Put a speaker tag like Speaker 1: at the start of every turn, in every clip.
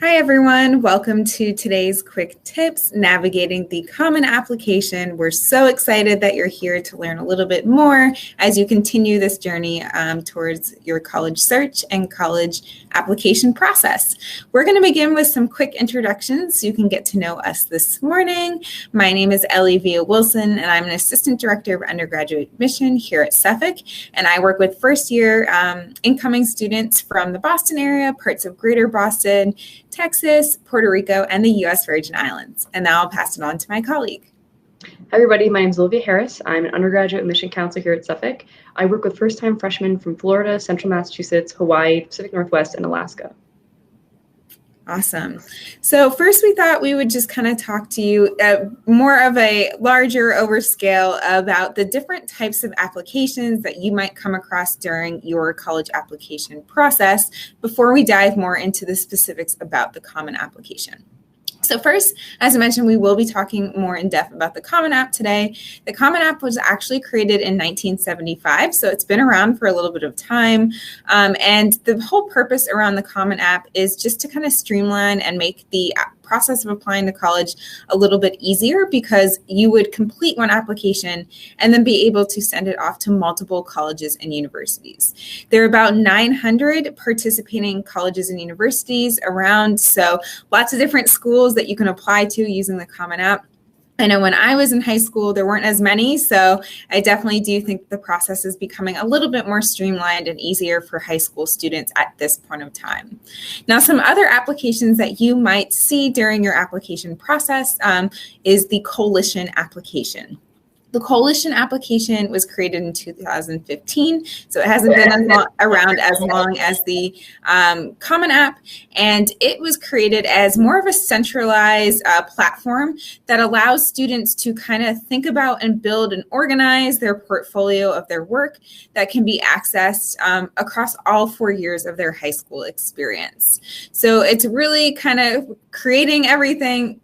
Speaker 1: Hi everyone, welcome to today's quick tips navigating the Common Application. We're so excited that you're here to learn a little bit more as you continue this journey towards your college search and college application process. We're going to begin with some quick introductions so you can get to know us this morning. My name is Ellie Villa Wilson and I'm an Assistant Director of Undergraduate Admission here at Suffolk, and I work with first year incoming students from the Boston area, parts of Greater Boston, Texas, Puerto Rico, and the U.S. Virgin Islands. And now I'll pass it on to my colleague.
Speaker 2: Hi everybody, my name is Olivia Harris. I'm an undergraduate admission counselor here at Suffolk. I work with first-time freshmen from Florida, Central Massachusetts, Hawaii, Pacific Northwest, and Alaska.
Speaker 1: Awesome. So first we thought we would just kind of talk to you more of a larger overscale about the different types of applications that you might come across during your college application process before we dive more into the specifics about the Common Application. So first, as I mentioned, we will be talking more in depth about the Common App today. The Common App was actually created in 1975, so it's been around for a little bit of time. And the whole purpose around the Common App is just to kind of streamline and make the process of applying to college a little bit easier, because you would complete one application and then be able to send it off to multiple colleges and universities. There are about 900 participating colleges and universities around, so lots of different schools that you can apply to using the Common App. I know when I was in high school, there weren't as many, so I definitely do think the process is becoming a little bit more streamlined and easier for high school students at this point of time. Now, some other applications that you might see during your application process is the Coalition application. The Coalition application was created in 2015, so it hasn't been around as long as the Common App, and it was created as more of a centralized platform that allows students to kind of think about and build and organize their portfolio of their work that can be accessed across all 4 years of their high school experience. So it's really kind of creating everything,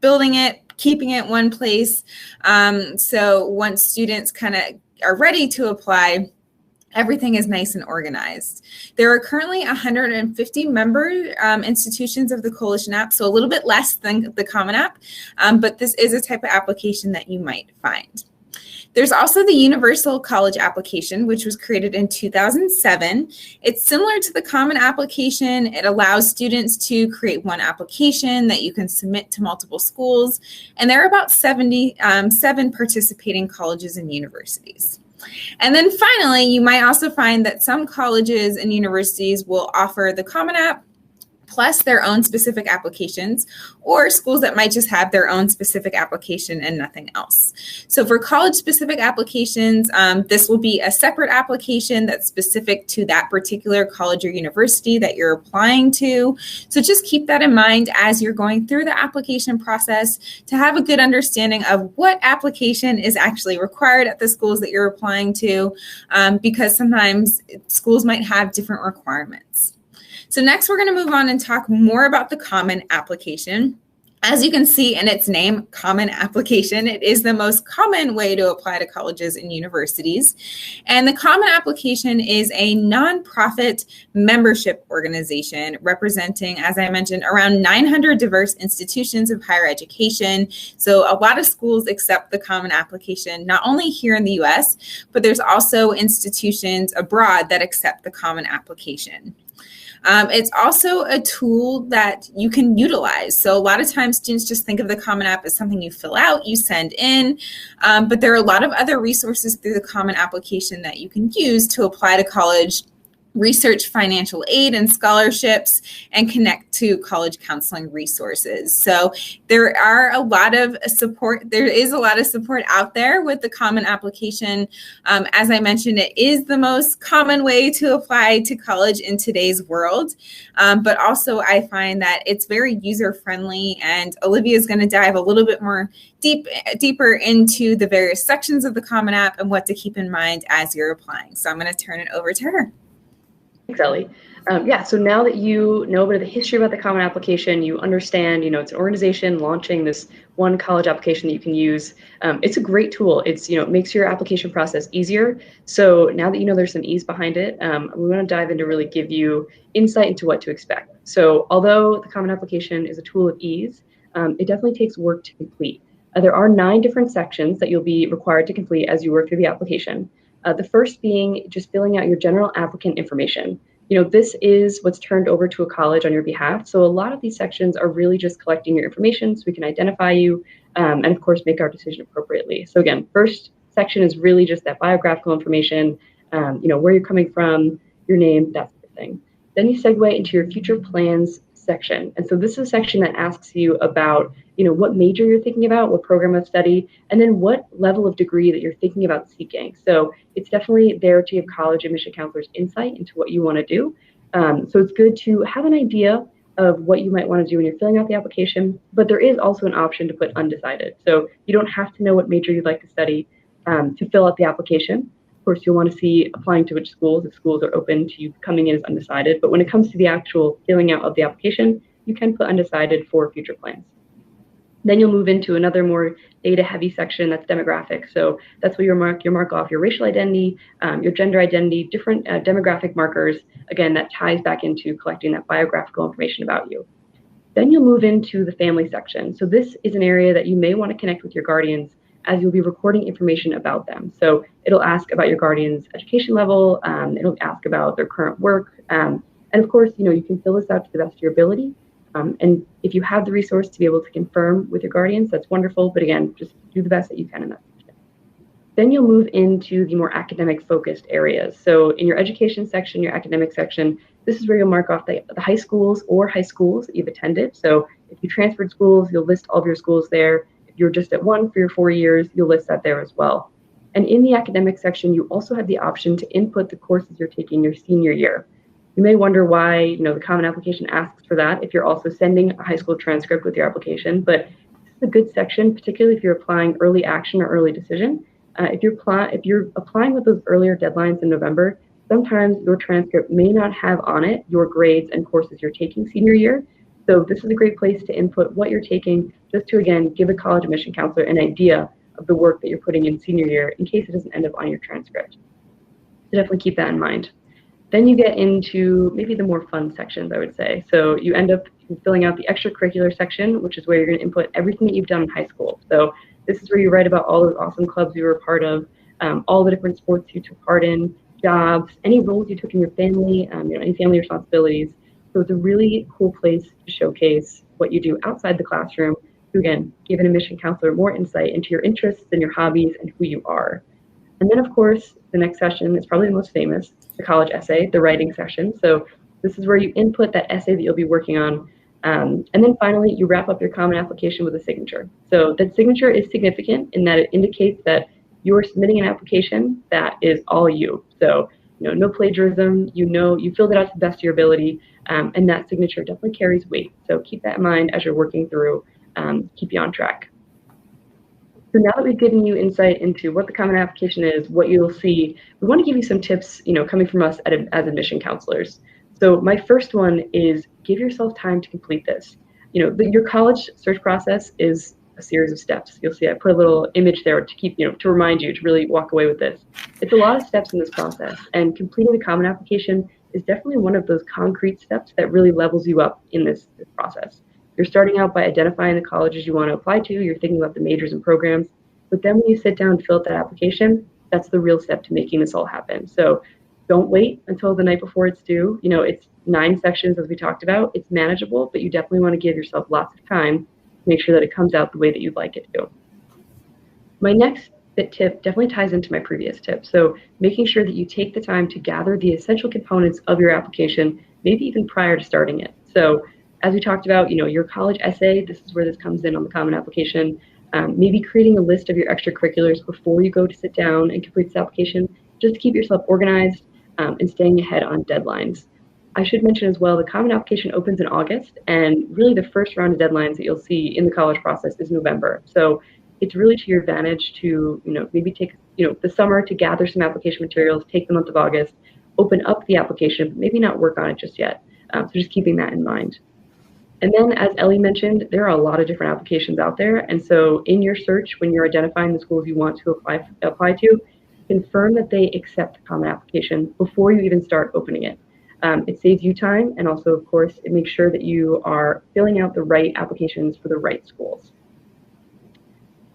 Speaker 1: building it, keeping it one place. So once students kind of are ready to apply, everything is nice and organized. There are currently 150 member institutions of the Coalition App, so a little bit less than the Common App, but this is a type of application that you might find. There's also the Universal College Application, which was created in 2007. It's similar to the Common Application. It allows students to create one application that you can submit to multiple schools, and there are about 77 participating colleges and universities. And then finally, you might also find that some colleges and universities will offer the Common App plus their own specific applications, or schools that might just have their own specific application and nothing else. So for college-specific applications, this will be a separate application that's specific to that particular college or university that you're applying to. So just keep that in mind as you're going through the application process to have a good understanding of what application is actually required at the schools that you're applying to, because sometimes schools might have different requirements. So next, we're going to move on and talk more about the Common Application. As you can see in its name, Common Application, it is the most common way to apply to colleges and universities. And the Common Application is a nonprofit membership organization representing, as I mentioned, around 900 diverse institutions of higher education. So a lot of schools accept the Common Application, not only here in the US, but there's also institutions abroad that accept the Common Application. It's also a tool that you can utilize. So a lot of times students just think of the Common App as something you fill out, you send in, but there are a lot of other resources through the Common Application that you can use to apply to college, research financial aid and scholarships, and connect to college counseling resources. So there are a lot of support. There is a lot of support out there with the Common Application. As I mentioned, it is the most common way to apply to college in today's world. But also I find that it's very user-friendly, and Olivia is going to dive a little bit more deeper into the various sections of the Common App and what to keep in mind as you're applying. So I'm going to turn it over to her.
Speaker 2: Thanks, Ellie. Yeah, so now that you know a bit of the history about the Common Application, you understand, it's an organization launching this one college application that you can use. It's a great tool. It makes your application process easier. So now that you know there's some ease behind it, we want to dive in to really give you insight into what to expect. So although the Common Application is a tool of ease, it definitely takes work to complete. There are 9 different sections that you'll be required to complete as you work through the application. The first being just filling out your general applicant information. This is what's turned over to a college on your behalf. So a lot of these sections are really just collecting your information so we can identify you and of course make our decision appropriately. So again, first section is really just that biographical information, where you're coming from, your name, that sort of thing. Then you segue into your future plans section. And so this is a section that asks you about, what major you're thinking about, what program of study, and then what level of degree that you're thinking about seeking. So it's definitely there to give college admission counselors insight into what you want to do. So it's good to have an idea of what you might want to do when you're filling out the application, but there is also an option to put undecided. So you don't have to know what major you'd like to study to fill out the application. Of course, you'll want to see applying to which schools, if schools are open to you coming in as undecided. But when it comes to the actual filling out of the application, you can put undecided for future plans. Then you'll move into another more data-heavy section that's demographic. So that's where you mark off your racial identity, your gender identity, different demographic markers. Again, that ties back into collecting that biographical information about you. Then you'll move into the family section. So this is an area that you may want to connect with your guardians as you'll be recording information about them. So it'll ask about your guardian's education level, it'll ask about their current work, and of course, you can fill this out to the best of your ability. And if you have the resource to be able to confirm with your guardians, that's wonderful. But again, just do the best that you can in that section. Then you'll move into the more academic focused areas. So in your education section, your academic section, this is where you'll mark off the high schools or high schools that you've attended. So if you transferred schools, you'll list all of your schools there. If you're just at one for your 4 years, you'll list that there as well. And in the academic section, you also have the option to input the courses you're taking your senior year. You may wonder why, the Common Application asks for that if you're also sending a high school transcript with your application, but this is a good section, particularly if you're applying early action or early decision. If you're applying with those earlier deadlines in November, sometimes your transcript may not have on it your grades and courses you're taking senior year. So this is a great place to input what you're taking, just to, again, give a college admission counselor an idea of the work that you're putting in senior year in case it doesn't end up on your transcript. So definitely keep that in mind. Then you get into maybe the more fun sections, I would say. So you end up filling out the extracurricular section, which is where you're going to input everything that you've done in high school. So this is where you write about all those awesome clubs you were a part of, all the different sports you took part in, jobs, any roles you took in your family, any family responsibilities. So it's a really cool place to showcase what you do outside the classroom to, again, give an admission counselor more insight into your interests and your hobbies and who you are. And then, of course, the next session is probably the most famous, the college essay, the writing session. So this is where you input that essay that you'll be working on. And then finally, you wrap up your Common Application with a signature. So that signature is significant in that it indicates that you're submitting an application that is all you. So, no plagiarism, you filled it out to the best of your ability, and that signature definitely carries weight. So keep that in mind as you're working through, keep you on track. So now that we've given you insight into what the Common Application is, what you'll see, we want to give you some tips, coming from us as admission counselors. So my first one is give yourself time to complete this. Your college search process is a series of steps. You'll see I put a little image there to keep, to remind you to really walk away with this. It's a lot of steps in this process, and completing the Common Application is definitely one of those concrete steps that really levels you up in this process. You're starting out by identifying the colleges you want to apply to. You're thinking about the majors and programs. But then when you sit down and fill out that application, that's the real step to making this all happen. So don't wait until the night before it's due. It's 9 sections, as we talked about. It's manageable, but you definitely want to give yourself lots of time to make sure that it comes out the way that you'd like it to. My next tip definitely ties into my previous tip. So making sure that you take the time to gather the essential components of your application, maybe even prior to starting it. So as we talked about, your college essay, this is where this comes in on the Common Application. Maybe creating a list of your extracurriculars before you go to sit down and complete this application, just to keep yourself organized and staying ahead on deadlines. I should mention as well, the Common Application opens in August, and really the first round of deadlines that you'll see in the college process is November. So it's really to your advantage to, maybe take, the summer to gather some application materials, take the month of August, open up the application, but maybe not work on it just yet. So just keeping that in mind. And then, as Ellie mentioned, there are a lot of different applications out there. And so in your search, when you're identifying the schools you want to apply to, confirm that they accept the Common Application before you even start opening it. It saves you time, and also, of course, it makes sure that you are filling out the right applications for the right schools.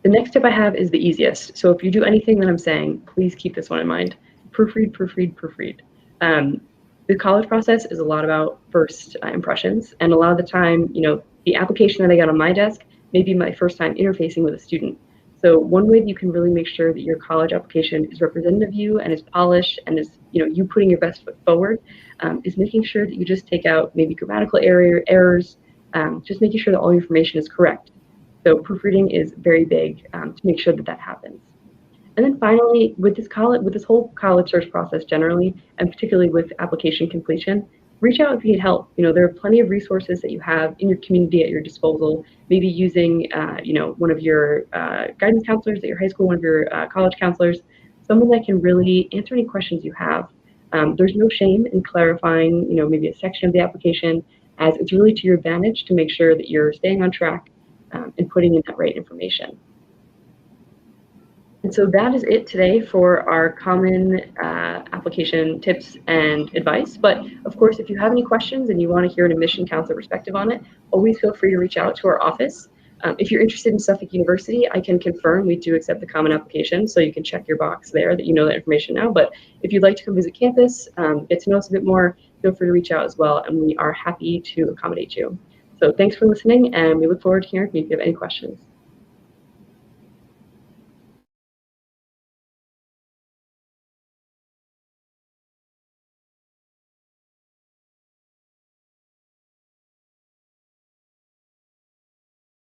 Speaker 2: The next tip I have is the easiest. So if you do anything that I'm saying, please keep this one in mind. Proofread, proofread, proofread. The college process is a lot about first impressions, and a lot of the time, the application that I got on my desk may be my first time interfacing with a student. So one way that you can really make sure that your college application is representative of you and is polished and is you putting your best foot forward is making sure that you just take out maybe grammatical errors, just making sure that all information is correct. So proofreading is very big to make sure that that happens. And then finally, with this whole college search process generally, and particularly with application completion, reach out if you need help. There are plenty of resources that you have in your community at your disposal. Maybe using, one of your guidance counselors at your high school, one of your college counselors, someone that can really answer any questions you have. There's no shame in clarifying, maybe a section of the application, as it's really to your advantage to make sure that you're staying on track and putting in that right information. And so that is it today for our common application tips and advice. But of course, if you have any questions and you want to hear an admission counselor perspective on it, always feel free to reach out to our office. If you're interested in Suffolk University, I can confirm we do accept the common application, so you can check your box there that you know that information now. But if you'd like to come visit campus, get to know us a bit more, feel free to reach out as well, and we are happy to accommodate you. So thanks for listening, and we look forward to hearing from you if you have any questions.